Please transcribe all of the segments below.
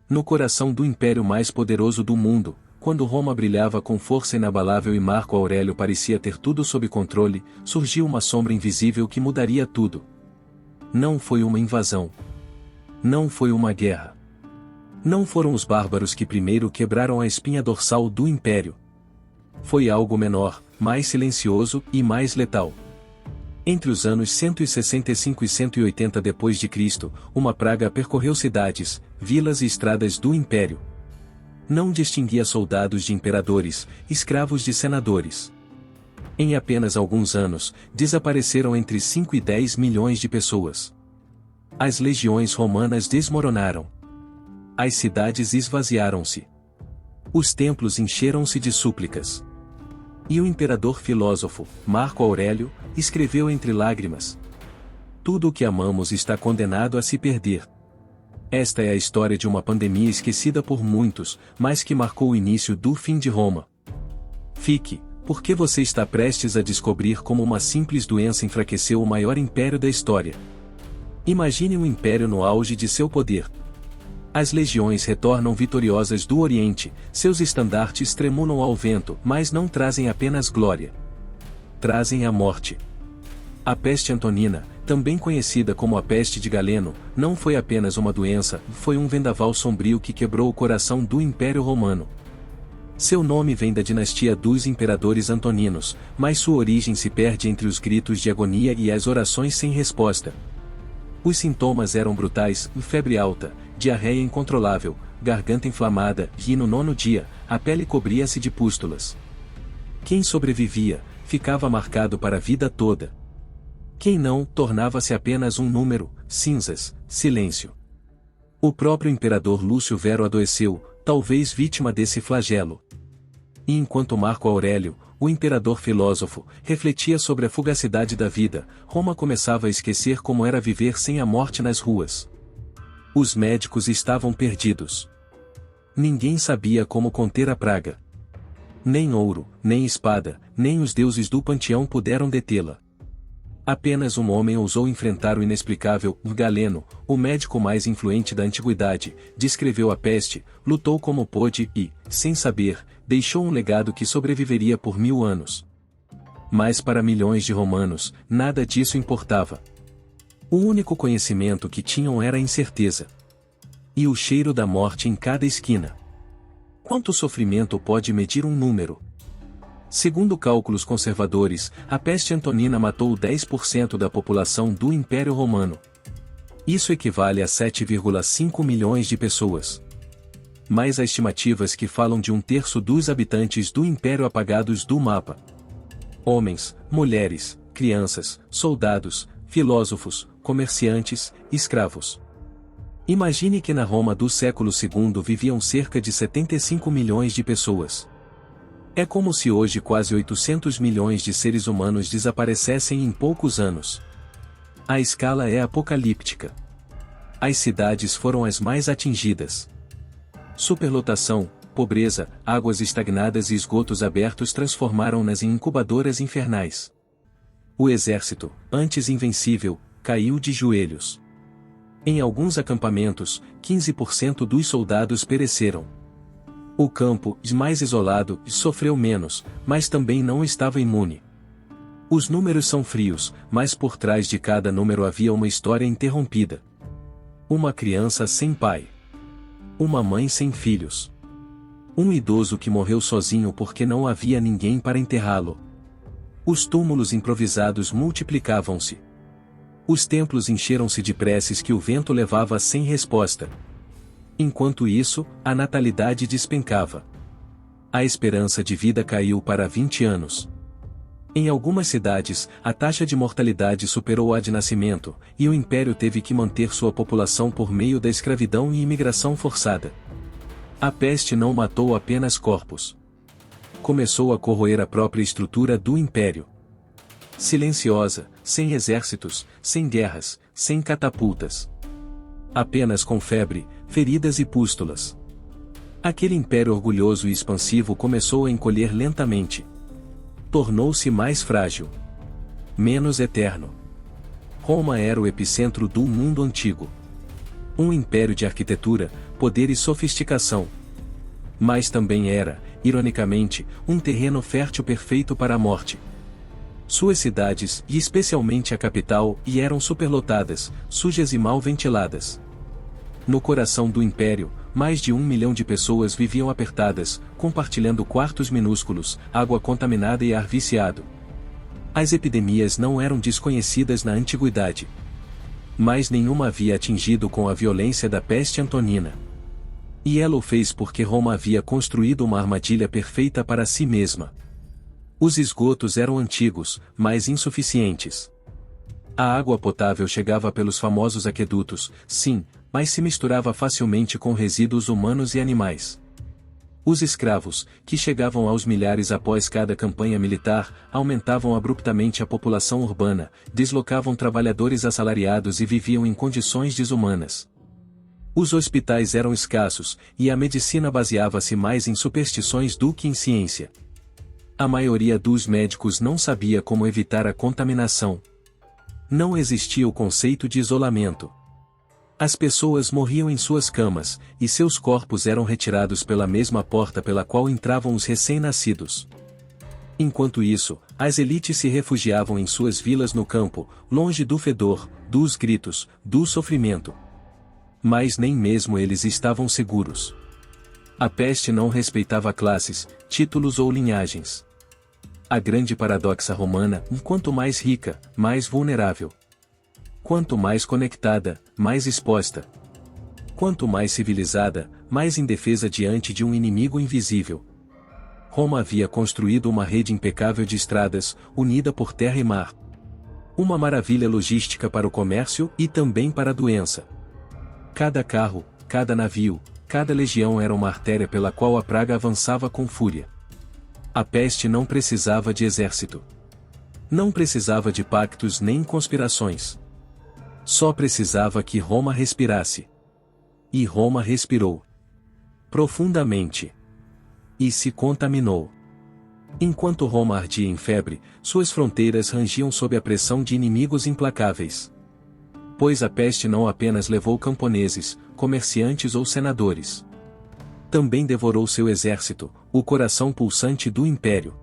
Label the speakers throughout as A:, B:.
A: No coração do império mais poderoso do mundo, quando Roma brilhava com força inabalável e Marco Aurélio parecia ter tudo sob controle, surgiu uma sombra invisível que mudaria tudo. Não foi uma invasão. Não foi uma guerra. Não foram os bárbaros que primeiro quebraram a espinha dorsal do império. Foi algo menor, mais silencioso e mais letal. Entre os anos 165 e 180 d.C., uma praga percorreu cidades, vilas e estradas do império. Não distinguia soldados de imperadores, escravos de senadores. Em apenas alguns anos, desapareceram entre 5 e 10 milhões de pessoas. As legiões romanas desmoronaram. As cidades esvaziaram-se. Os templos encheram-se de súplicas. E o imperador filósofo, Marco Aurélio, escreveu entre lágrimas: tudo o que amamos está condenado a se perder. Esta é a história de uma pandemia esquecida por muitos, mas que marcou o início do fim de Roma. Fique, porque você está prestes a descobrir como uma simples doença enfraqueceu o maior império da história. Imagine um império no auge de seu poder. As legiões retornam vitoriosas do Oriente, seus estandartes tremulam ao vento, mas não trazem apenas glória. Trazem a morte. A peste antonina, também conhecida como a peste de Galeno, não foi apenas uma doença, foi um vendaval sombrio que quebrou o coração do Império Romano. Seu nome vem da dinastia dos imperadores antoninos, mas sua origem se perde entre os gritos de agonia e as orações sem resposta. Os sintomas eram brutais: febre alta, diarreia incontrolável, garganta inflamada, e no 9º dia, a pele cobria-se de pústulas. Quem sobrevivia, ficava marcado para a vida toda. Quem não, tornava-se apenas um número, cinzas, silêncio. O próprio imperador Lúcio Vero adoeceu, talvez vítima desse flagelo. E enquanto Marco Aurélio, o imperador filósofo, refletia sobre a fugacidade da vida, Roma começava a esquecer como era viver sem a morte nas ruas. Os médicos estavam perdidos. Ninguém sabia como conter a praga. Nem ouro, nem espada, nem os deuses do panteão puderam detê-la. Apenas um homem ousou enfrentar o inexplicável. Galeno, o médico mais influente da antiguidade, descreveu a peste, lutou como pôde e, sem saber, deixou um legado que sobreviveria por 1000 anos. Mas para milhões de romanos, nada disso importava. O único conhecimento que tinham era a incerteza. E o cheiro da morte em cada esquina. Quanto sofrimento pode medir um número? Segundo cálculos conservadores, a peste antonina matou 10% da população do Império Romano. Isso equivale a 7,5 milhões de pessoas. Mas há estimativas que falam de 1/3 dos habitantes do Império apagados do mapa. Homens, mulheres, crianças, soldados, filósofos, comerciantes, escravos. Imagine que na Roma do século II viviam cerca de 75 milhões de pessoas. É como se hoje quase 800 milhões de seres humanos desaparecessem em poucos anos. A escala é apocalíptica. As cidades foram as mais atingidas. Superlotação, pobreza, águas estagnadas e esgotos abertos transformaram-nas em incubadoras infernais. O exército, antes invencível, caiu de joelhos. Em alguns acampamentos, 15% dos soldados pereceram. O campo, mais isolado, sofreu menos, mas também não estava imune. Os números são frios, mas por trás de cada número havia uma história interrompida. Uma criança sem pai. Uma mãe sem filhos. Um idoso que morreu sozinho porque não havia ninguém para enterrá-lo. Os túmulos improvisados multiplicavam-se. Os templos encheram-se de preces que o vento levava sem resposta. Enquanto isso, a natalidade despencava. A esperança de vida caiu para 20 anos. Em algumas cidades, a taxa de mortalidade superou a de nascimento, e o império teve que manter sua população por meio da escravidão e imigração forçada. A peste não matou apenas corpos. Começou a corroer a própria estrutura do império. Silenciosa, sem exércitos, sem guerras, sem catapultas. Apenas com febre, feridas e pústulas. Aquele império orgulhoso e expansivo começou a encolher lentamente. Tornou-se mais frágil. Menos eterno. Roma era o epicentro do mundo antigo. Um império de arquitetura, poder e sofisticação. Mas também era, ironicamente, um terreno fértil perfeito para a morte. Suas cidades, e especialmente a capital, eram superlotadas, sujas e mal ventiladas. No coração do império, mais de 1 milhão de pessoas viviam apertadas, compartilhando quartos minúsculos, água contaminada e ar viciado. As epidemias não eram desconhecidas na antiguidade. Mas nenhuma havia atingido com a violência da peste antonina. E ela o fez porque Roma havia construído uma armadilha perfeita para si mesma. Os esgotos eram antigos, mas insuficientes. A água potável chegava pelos famosos aquedutos, sim, mas se misturava facilmente com resíduos humanos e animais. Os escravos, que chegavam aos milhares após cada campanha militar, aumentavam abruptamente a população urbana, deslocavam trabalhadores assalariados e viviam em condições desumanas. Os hospitais eram escassos, e a medicina baseava-se mais em superstições do que em ciência. A maioria dos médicos não sabia como evitar a contaminação. Não existia o conceito de isolamento. As pessoas morriam em suas camas, e seus corpos eram retirados pela mesma porta pela qual entravam os recém-nascidos. Enquanto isso, as elites se refugiavam em suas vilas no campo, longe do fedor, dos gritos, do sofrimento. Mas nem mesmo eles estavam seguros. A peste não respeitava classes, títulos ou linhagens. A grande paradoxa romana, quanto mais rica, mais vulnerável. Quanto mais conectada, mais exposta. Quanto mais civilizada, mais indefesa diante de um inimigo invisível. Roma havia construído uma rede impecável de estradas, unida por terra e mar. Uma maravilha logística para o comércio e também para a doença. Cada carro, cada navio, cada legião era uma artéria pela qual a praga avançava com fúria. A peste não precisava de exército. Não precisava de pactos nem conspirações. Só precisava que Roma respirasse. E Roma respirou. Profundamente. E se contaminou. Enquanto Roma ardia em febre, suas fronteiras rangiam sob a pressão de inimigos implacáveis. Pois a peste não apenas levou camponeses, comerciantes ou senadores. Também devorou seu exército, o coração pulsante do império.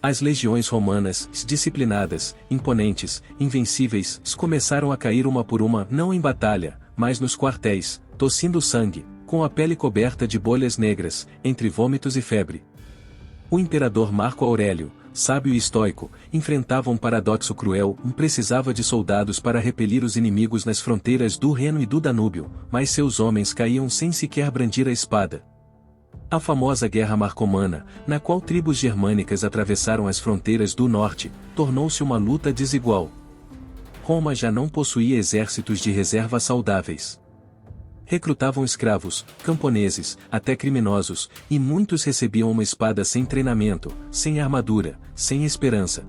A: As legiões romanas, disciplinadas, imponentes, invencíveis, começaram a cair uma por uma, não em batalha, mas nos quartéis, tossindo sangue, com a pele coberta de bolhas negras, entre vômitos e febre. O imperador Marco Aurélio, sábio e estoico, enfrentava um paradoxo cruel, precisava de soldados para repelir os inimigos nas fronteiras do Reno e do Danúbio, mas seus homens caíam sem sequer brandir a espada. A famosa Guerra Marcomana, na qual tribos germânicas atravessaram as fronteiras do norte, tornou-se uma luta desigual. Roma já não possuía exércitos de reserva saudáveis. Recrutavam escravos, camponeses, até criminosos, e muitos recebiam uma espada sem treinamento, sem armadura, sem esperança.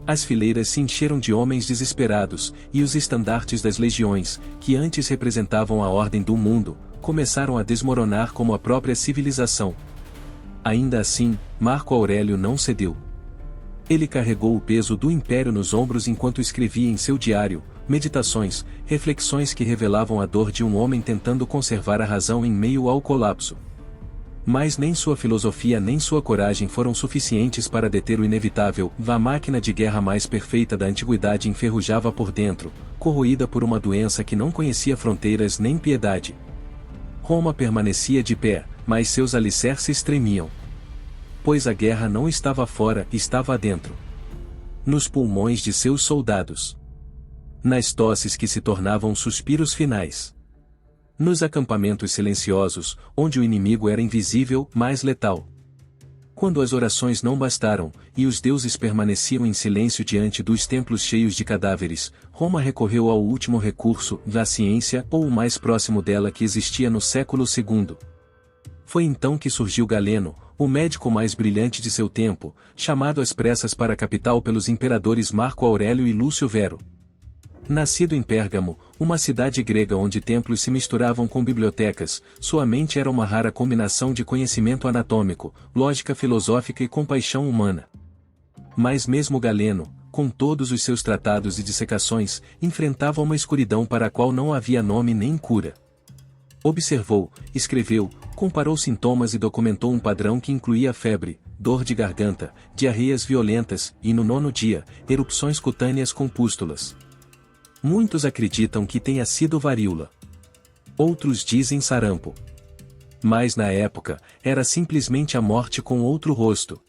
A: As fileiras se encheram de homens desesperados, e os estandartes das legiões, que antes representavam a ordem do mundo, começaram a desmoronar como a própria civilização. Ainda assim, Marco Aurélio não cedeu. Ele carregou o peso do império nos ombros enquanto escrevia em seu diário, meditações, reflexões que revelavam a dor de um homem tentando conservar a razão em meio ao colapso. Mas nem sua filosofia nem sua coragem foram suficientes para deter o inevitável. A máquina de guerra mais perfeita da antiguidade enferrujava por dentro, corroída por uma doença que não conhecia fronteiras nem piedade. Roma permanecia de pé, mas seus alicerces tremiam. Pois a guerra não estava fora, estava dentro. Nos pulmões de seus soldados. Nas tosses que se tornavam suspiros finais. Nos acampamentos silenciosos, onde o inimigo era invisível, mas letal. Quando as orações não bastaram, e os deuses permaneciam em silêncio diante dos templos cheios de cadáveres, Roma recorreu ao último recurso, da ciência, ou o mais próximo dela que existia no século II. Foi então que surgiu Galeno, o médico mais brilhante de seu tempo, chamado às pressas para a capital pelos imperadores Marco Aurélio e Lúcio Vero. Nascido em Pérgamo, uma cidade grega onde templos se misturavam com bibliotecas, sua mente era uma rara combinação de conhecimento anatômico, lógica filosófica e compaixão humana. Mas mesmo Galeno, com todos os seus tratados e dissecações, enfrentava uma escuridão para a qual não havia nome nem cura. Observou, escreveu, comparou sintomas e documentou um padrão que incluía febre, dor de garganta, diarreias violentas e, no 9º dia, erupções cutâneas com pústulas. Muitos acreditam que tenha sido varíola. Outros dizem sarampo. Mas na época, era simplesmente a morte com outro rosto.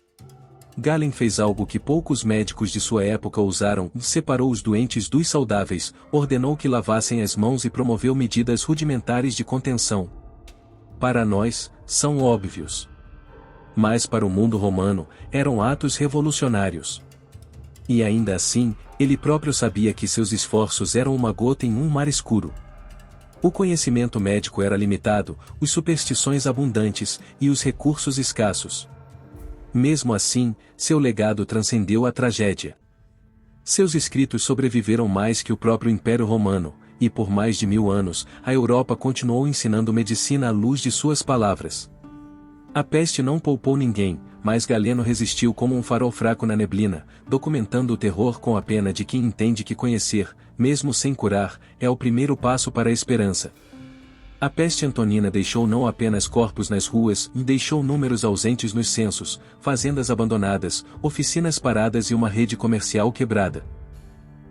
A: Galen fez algo que poucos médicos de sua época ousaram: separou os doentes dos saudáveis, ordenou que lavassem as mãos e promoveu medidas rudimentares de contenção. Para nós, são óbvios. Mas para o mundo romano, eram atos revolucionários. E ainda assim, ele próprio sabia que seus esforços eram uma gota em um mar escuro. O conhecimento médico era limitado, as superstições abundantes, e os recursos escassos. Mesmo assim, seu legado transcendeu a tragédia. Seus escritos sobreviveram mais que o próprio Império Romano, e por mais de 1000 anos, a Europa continuou ensinando medicina à luz de suas palavras. A peste não poupou ninguém, mas Galeno resistiu como um farol fraco na neblina, documentando o terror com a pena de quem entende que conhecer, mesmo sem curar, é o primeiro passo para a esperança. A peste antonina deixou não apenas corpos nas ruas, deixou números ausentes nos censos, fazendas abandonadas, oficinas paradas e uma rede comercial quebrada.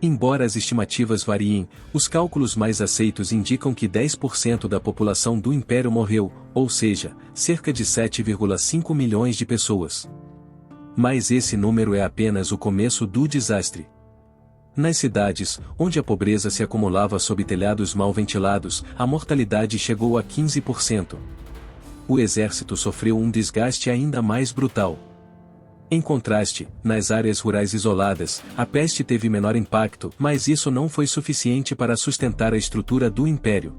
A: Embora as estimativas variem, os cálculos mais aceitos indicam que 10% da população do Império morreu, ou seja, cerca de 7,5 milhões de pessoas. Mas esse número é apenas o começo do desastre. Nas cidades, onde a pobreza se acumulava sob telhados mal ventilados, a mortalidade chegou a 15%. O exército sofreu um desgaste ainda mais brutal. Em contraste, nas áreas rurais isoladas, a peste teve menor impacto, mas isso não foi suficiente para sustentar a estrutura do império.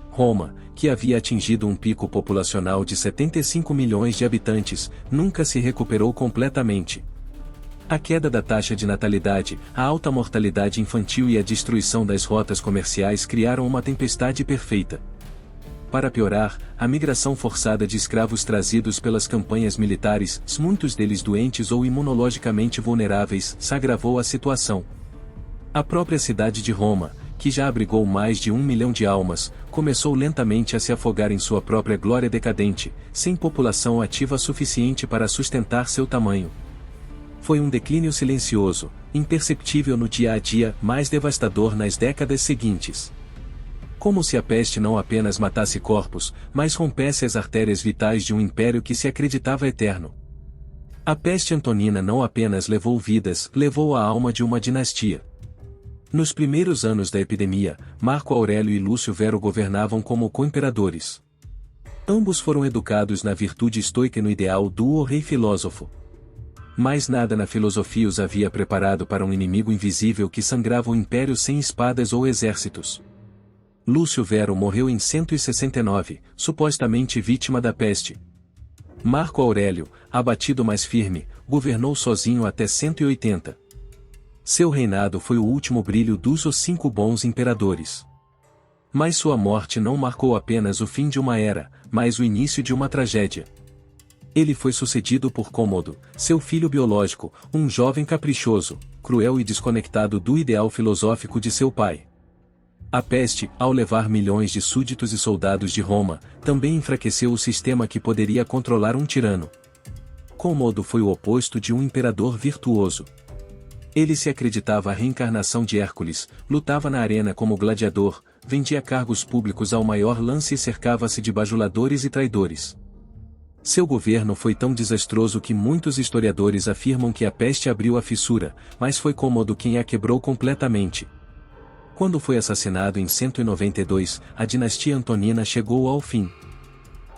A: Roma, que havia atingido um pico populacional de 75 milhões de habitantes, nunca se recuperou completamente. A queda da taxa de natalidade, a alta mortalidade infantil e a destruição das rotas comerciais criaram uma tempestade perfeita. Para piorar, a migração forçada de escravos trazidos pelas campanhas militares, muitos deles doentes ou imunologicamente vulneráveis, agravou a situação. A própria cidade de Roma, que já abrigou mais de 1 milhão de almas, começou lentamente a se afogar em sua própria glória decadente, sem população ativa suficiente para sustentar seu tamanho. Foi um declínio silencioso, imperceptível no dia a dia, mais devastador nas décadas seguintes. Como se a peste não apenas matasse corpos, mas rompesse as artérias vitais de um império que se acreditava eterno. A peste antonina não apenas levou vidas, levou a alma de uma dinastia. Nos primeiros anos da epidemia, Marco Aurélio e Lúcio Vero governavam como co-imperadores. Ambos foram educados na virtude estoica e no ideal do rei filósofo. Mas nada na filosofia os havia preparado para um inimigo invisível que sangrava o império sem espadas ou exércitos. Lúcio Vero morreu em 169, supostamente vítima da peste. Marco Aurélio, abatido mais firme, governou sozinho até 180. Seu reinado foi o último brilho dos 5 bons imperadores. Mas sua morte não marcou apenas o fim de uma era, mas o início de uma tragédia. Ele foi sucedido por Cômodo, seu filho biológico, um jovem caprichoso, cruel e desconectado do ideal filosófico de seu pai. A peste, ao levar milhões de súditos e soldados de Roma, também enfraqueceu o sistema que poderia controlar um tirano. Cômodo foi o oposto de um imperador virtuoso. Ele se acreditava a reencarnação de Hércules, lutava na arena como gladiador, vendia cargos públicos ao maior lance e cercava-se de bajuladores e traidores. Seu governo foi tão desastroso que muitos historiadores afirmam que a peste abriu a fissura, mas foi Cômodo quem a quebrou completamente. Quando foi assassinado em 192, a dinastia antonina chegou ao fim.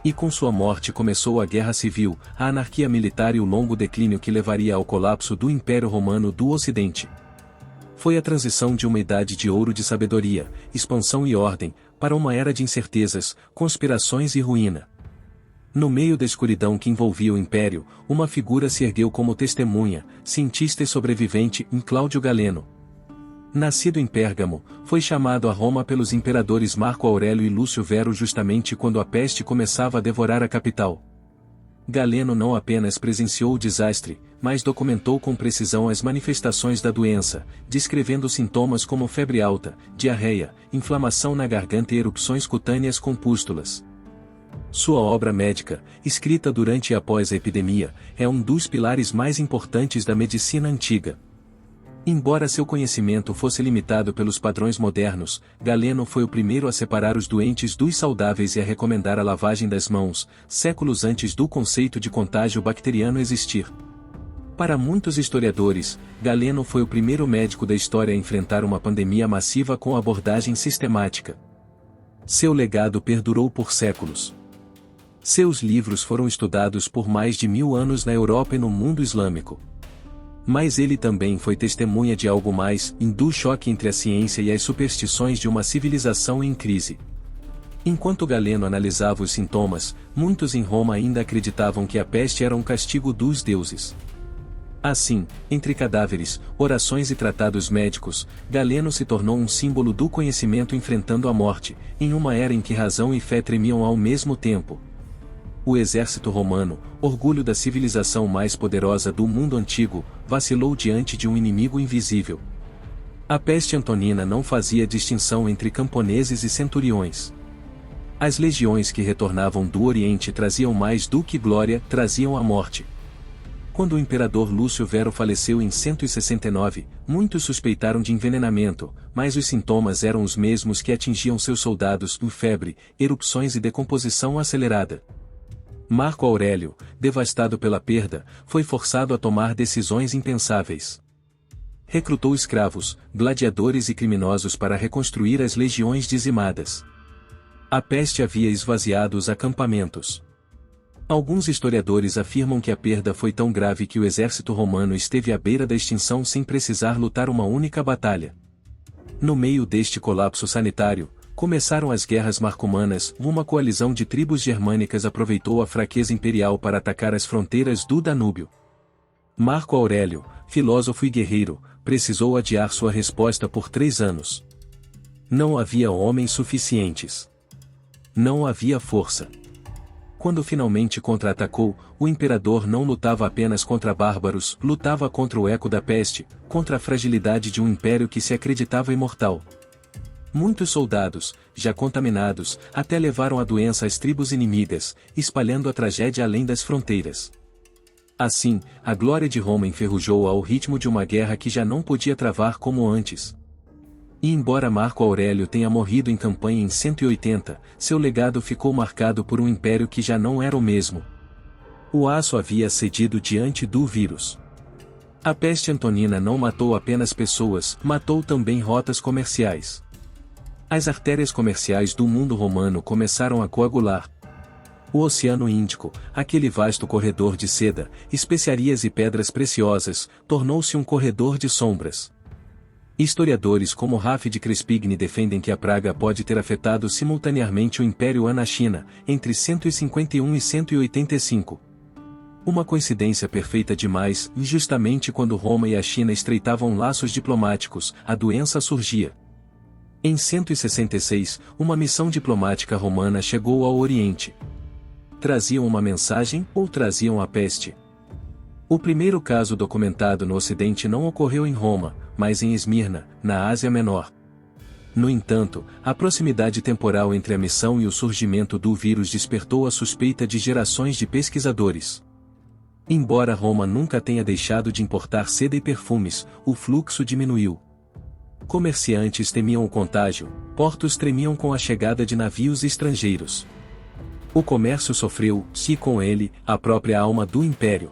A: E com sua morte começou a guerra civil, a anarquia militar e o longo declínio que levaria ao colapso do Império Romano do Ocidente. Foi a transição de uma idade de ouro de sabedoria, expansão e ordem, para uma era de incertezas, conspirações e ruína. No meio da escuridão que envolvia o Império, uma figura se ergueu como testemunha, cientista e sobrevivente, Cláudio Galeno. Nascido em Pérgamo, foi chamado a Roma pelos imperadores Marco Aurélio e Lúcio Vero justamente quando a peste começava a devorar a capital. Galeno não apenas presenciou o desastre, mas documentou com precisão as manifestações da doença, descrevendo sintomas como febre alta, diarreia, inflamação na garganta e erupções cutâneas com pústulas. Sua obra médica, escrita durante e após a epidemia, é um dos pilares mais importantes da medicina antiga. Embora seu conhecimento fosse limitado pelos padrões modernos, Galeno foi o primeiro a separar os doentes dos saudáveis e a recomendar a lavagem das mãos, séculos antes do conceito de contágio bacteriano existir. Para muitos historiadores, Galeno foi o primeiro médico da história a enfrentar uma pandemia massiva com abordagem sistemática. Seu legado perdurou por séculos. Seus livros foram estudados por mais de 1000 anos na Europa e no mundo islâmico. Mas ele também foi testemunha de algo mais, do choque entre a ciência e as superstições de uma civilização em crise. Enquanto Galeno analisava os sintomas, muitos em Roma ainda acreditavam que a peste era um castigo dos deuses. Assim, entre cadáveres, orações e tratados médicos, Galeno se tornou um símbolo do conhecimento enfrentando a morte, em uma era em que razão e fé tremiam ao mesmo tempo. O exército romano, orgulho da civilização mais poderosa do mundo antigo, vacilou diante de um inimigo invisível. A peste antonina não fazia distinção entre camponeses e centuriões. As legiões que retornavam do Oriente traziam mais do que glória, traziam a morte. Quando o imperador Lúcio Vero faleceu em 169, muitos suspeitaram de envenenamento, mas os sintomas eram os mesmos que atingiam seus soldados: febre, erupções e decomposição acelerada. Marco Aurélio, devastado pela perda, foi forçado a tomar decisões impensáveis. Recrutou escravos, gladiadores e criminosos para reconstruir as legiões dizimadas. A peste havia esvaziado os acampamentos. Alguns historiadores afirmam que a perda foi tão grave que o exército romano esteve à beira da extinção sem precisar lutar uma única batalha. No meio deste colapso sanitário, começaram as guerras marcomanas. Uma coalizão de tribos germânicas aproveitou a fraqueza imperial para atacar as fronteiras do Danúbio. Marco Aurélio, filósofo e guerreiro, precisou adiar sua resposta por 3 anos. Não havia homens suficientes. Não havia força. Quando finalmente contra-atacou, o imperador não lutava apenas contra bárbaros, lutava contra o eco da peste, contra a fragilidade de um império que se acreditava imortal. Muitos soldados, já contaminados, até levaram a doença às tribos inimigas, espalhando a tragédia além das fronteiras. Assim, a glória de Roma enferrujou ao ritmo de uma guerra que já não podia travar como antes. E embora Marco Aurélio tenha morrido em campanha em 180, seu legado ficou marcado por um império que já não era o mesmo. O aço havia cedido diante do vírus. A peste antonina não matou apenas pessoas, matou também rotas comerciais. As artérias comerciais do mundo romano começaram a coagular. O Oceano Índico, aquele vasto corredor de seda, especiarias e pedras preciosas, tornou-se um corredor de sombras. Historiadores como Raff de Crespigny defendem que a praga pode ter afetado simultaneamente o Império Han na China, entre 151 e 185. Uma coincidência perfeita demais, e justamente quando Roma e a China estreitavam laços diplomáticos, a doença surgia. Em 166, uma missão diplomática romana chegou ao Oriente. Traziam uma mensagem ou traziam a peste? O primeiro caso documentado no Ocidente não ocorreu em Roma, mas em Esmirna, na Ásia Menor. No entanto, a proximidade temporal entre a missão e o surgimento do vírus despertou a suspeita de gerações de pesquisadores. Embora Roma nunca tenha deixado de importar seda e perfumes, o fluxo diminuiu. Comerciantes temiam o contágio, portos tremiam com a chegada de navios estrangeiros. O comércio sofreu, e com ele, a própria alma do império.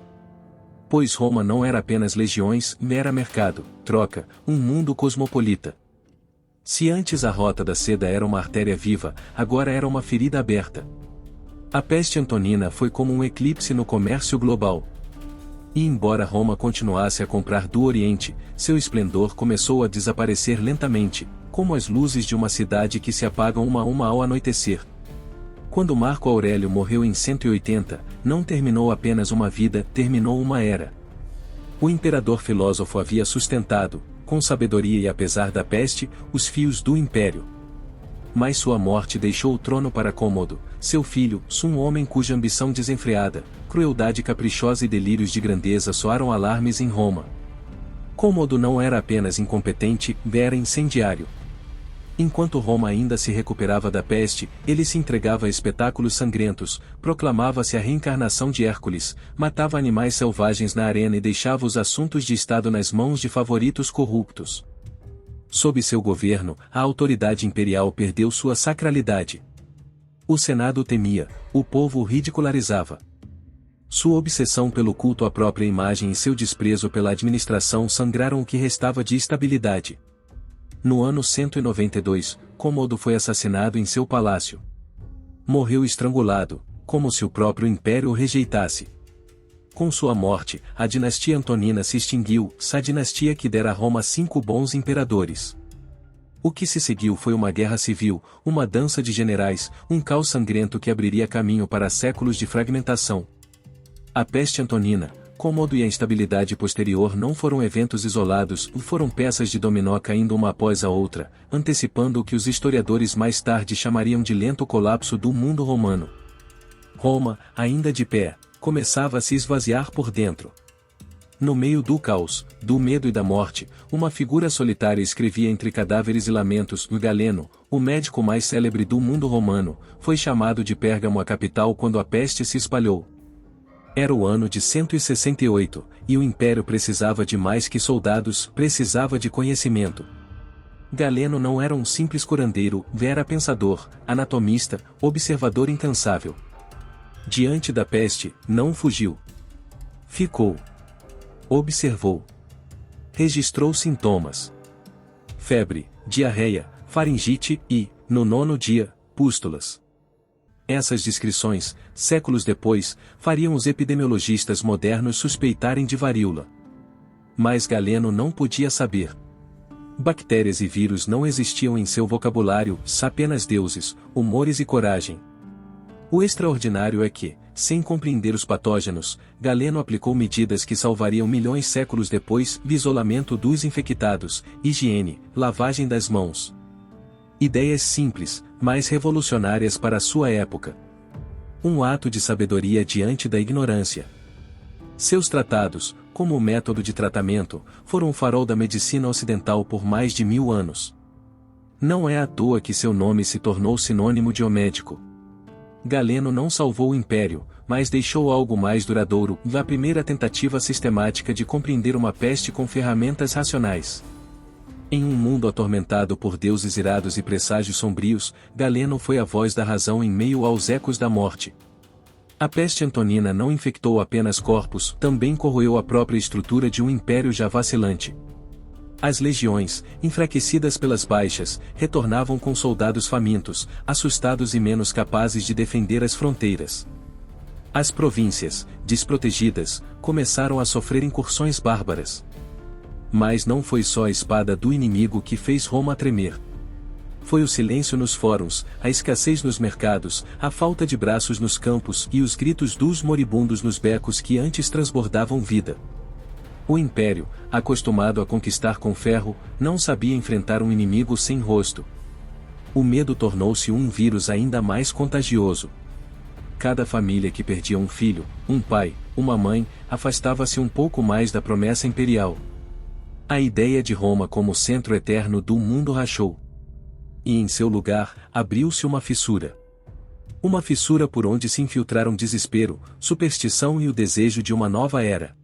A: Pois Roma não era apenas legiões, era mercado, troca, um mundo cosmopolita. Se antes a rota da seda era uma artéria viva, agora era uma ferida aberta. A peste antonina foi como um eclipse no comércio global. E embora Roma continuasse a comprar do Oriente, seu esplendor começou a desaparecer lentamente, como as luzes de uma cidade que se apagam uma a uma ao anoitecer. Quando Marco Aurélio morreu em 180, não terminou apenas uma vida, terminou uma era. O imperador filósofo havia sustentado, com sabedoria e apesar da peste, os fios do império. Mas sua morte deixou o trono para Cômodo, seu filho, um homem cuja ambição desenfreada, crueldade caprichosa e delírios de grandeza soaram alarmes em Roma. Cômodo não era apenas incompetente, era incendiário. Enquanto Roma ainda se recuperava da peste, ele se entregava a espetáculos sangrentos, proclamava-se a reencarnação de Hércules, matava animais selvagens na arena e deixava os assuntos de Estado nas mãos de favoritos corruptos. Sob seu governo, a autoridade imperial perdeu sua sacralidade. O Senado o temia, o povo o ridicularizava. Sua obsessão pelo culto à própria imagem e seu desprezo pela administração sangraram o que restava de estabilidade. No ano 192, Cômodo foi assassinado em seu palácio. Morreu estrangulado, como se o próprio império o rejeitasse. Com sua morte, a dinastia Antonina se extinguiu, a dinastia que dera a Roma 5 bons imperadores. O que se seguiu foi uma guerra civil, uma dança de generais, um caos sangrento que abriria caminho para séculos de fragmentação. A peste Antonina, Cômodo e a instabilidade posterior não foram eventos isolados, foram peças de dominó caindo uma após a outra, antecipando o que os historiadores mais tarde chamariam de lento colapso do mundo romano. Roma, ainda de pé, começava a se esvaziar por dentro. No meio do caos, do medo e da morte, uma figura solitária escrevia entre cadáveres e lamentos. Galeno, o médico mais célebre do mundo romano, foi chamado de Pérgamo a capital quando a peste se espalhou. Era o ano de 168, e o império precisava de mais que soldados, precisava de conhecimento. Galeno não era um simples curandeiro, era pensador, anatomista, observador incansável. Diante da peste, não fugiu. Ficou. Observou. Registrou sintomas. Febre, diarreia, faringite e, no 9º dia, pústulas. Essas descrições, séculos depois, fariam os epidemiologistas modernos suspeitarem de varíola. Mas Galeno não podia saber. Bactérias e vírus não existiam em seu vocabulário, apenas deuses, humores e coragem. O extraordinário é que, sem compreender os patógenos, Galeno aplicou medidas que salvariam milhões séculos depois: isolamento dos infectados, higiene, lavagem das mãos. Ideias simples, mas revolucionárias para sua época. Um ato de sabedoria diante da ignorância. Seus tratados, como o método de tratamento, foram o farol da medicina ocidental por mais de 1000 anos. Não é à toa que seu nome se tornou sinônimo de o médico. Galeno não salvou o império, mas deixou algo mais duradouro: a primeira tentativa sistemática de compreender uma peste com ferramentas racionais. Em um mundo atormentado por deuses irados e presságios sombrios, Galeno foi a voz da razão em meio aos ecos da morte. A peste antonina não infectou apenas corpos, também corroeu a própria estrutura de um império já vacilante. As legiões, enfraquecidas pelas baixas, retornavam com soldados famintos, assustados e menos capazes de defender as fronteiras. As províncias, desprotegidas, começaram a sofrer incursões bárbaras. Mas não foi só a espada do inimigo que fez Roma tremer. Foi o silêncio nos fóruns, a escassez nos mercados, a falta de braços nos campos e os gritos dos moribundos nos becos que antes transbordavam vida. O império, acostumado a conquistar com ferro, não sabia enfrentar um inimigo sem rosto. O medo tornou-se um vírus ainda mais contagioso. Cada família que perdia um filho, um pai, uma mãe, afastava-se um pouco mais da promessa imperial. A ideia de Roma como centro eterno do mundo rachou. E em seu lugar, abriu-se uma fissura. Uma fissura por onde se infiltraram desespero, superstição e o desejo de uma nova era.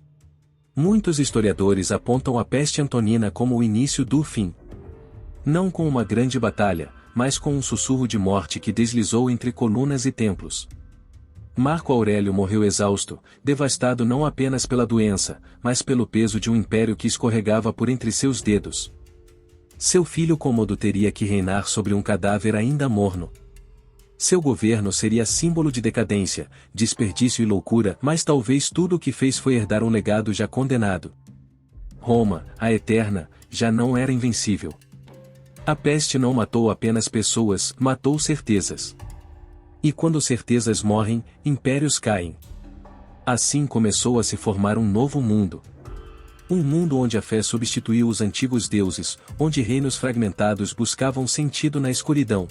A: Muitos historiadores apontam a peste antonina como o início do fim. Não com uma grande batalha, mas com um sussurro de morte que deslizou entre colunas e templos. Marco Aurélio morreu exausto, devastado não apenas pela doença, mas pelo peso de um império que escorregava por entre seus dedos. Seu filho Cômodo teria que reinar sobre um cadáver ainda morno. Seu governo seria símbolo de decadência, desperdício e loucura, mas talvez tudo o que fez foi herdar um legado já condenado. Roma, a eterna, já não era invencível. A peste não matou apenas pessoas, matou certezas. E quando certezas morrem, impérios caem. Assim começou a se formar um novo mundo. Um mundo onde a fé substituiu os antigos deuses, onde reinos fragmentados buscavam sentido na escuridão.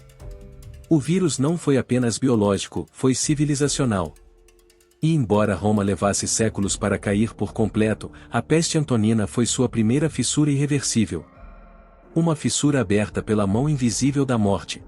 A: O vírus não foi apenas biológico, foi civilizacional. E embora Roma levasse séculos para cair por completo, a peste antonina foi sua primeira fissura irreversível. Uma fissura aberta pela mão invisível da morte.